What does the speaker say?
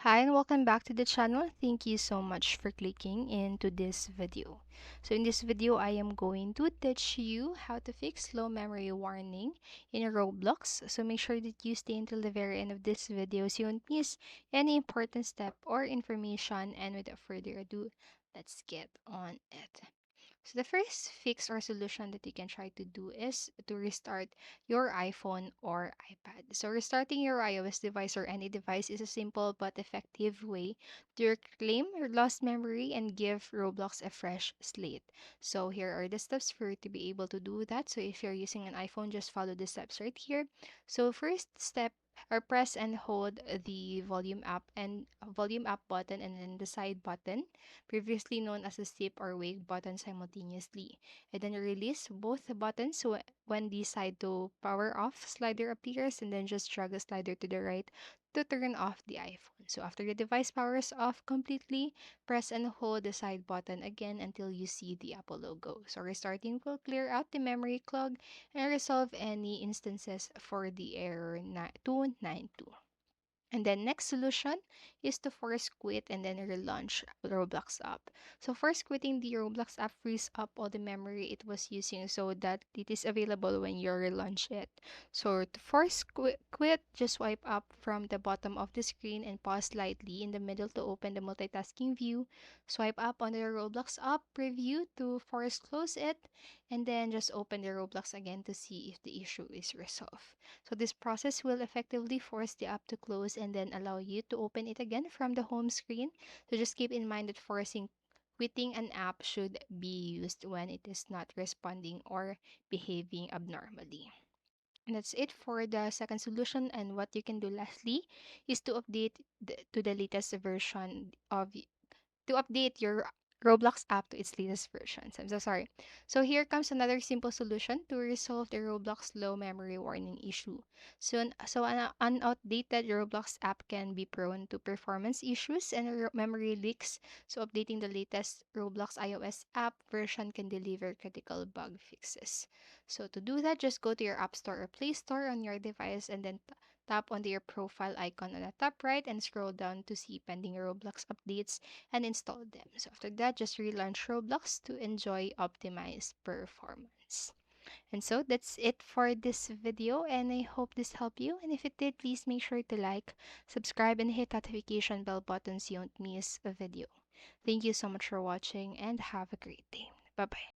Hi and welcome back to the channel. Thank you so much for clicking into this video. So in this video, I am going to teach you how to fix low memory warning in Roblox. So make sure that you stay until the very end of this video so you won't miss any important step or information. And without further ado, let's get on it. So the first fix or solution that you can try to do is to restart your iPhone or iPad. So restarting your iOS device or any device is a simple but effective way to reclaim your lost memory and give Roblox a fresh slate. So here are the steps for you to be able to do that. So if you're using an iPhone, just follow the steps right here. So first step or press and hold the volume up button and then the side button, previously known as the skip or wake button, simultaneously. And then release both buttons so when the side to power off slider appears, and then just drag the slider to the right to turn off the iPhone. So after the device powers off completely, press and hold the side button again until you see the Apple logo. So restarting will clear out the memory clog and resolve any instances for the error 292. And then next solution is to force quit and then relaunch Roblox app. So force quitting the Roblox app frees up all the memory it was using so that it is available when you relaunch it. So to force quit, just swipe up from the bottom of the screen and pause slightly in the middle to open the multitasking view. Swipe up on the Roblox app preview to force close it, and then just open the Roblox again to see if the issue is resolved. So this process will effectively force the app to close and then allow you to open it again from the home screen. So just keep in mind that forcing quitting an app should be used when it is not responding or behaving abnormally. And that's it for the second solution. And what you can do lastly is to update to the latest version of to update your Roblox app to its latest versions. I'm so sorry. So here comes another simple solution to resolve the Roblox low memory warning issue. So an outdated Roblox app can be prone to performance issues and memory leaks. So updating the latest Roblox iOS app version can deliver critical bug fixes. So to do that, just go to your App Store or Play Store on your device and then tap on your profile icon on the top right and scroll down to see pending Roblox updates and install them. So after that, just relaunch Roblox to enjoy optimized performance. And so that's it for this video, and I hope this helped you. And if it did, please make sure to like, subscribe, and hit notification bell button so you don't miss a video. Thank you so much for watching and have a great day. Bye bye.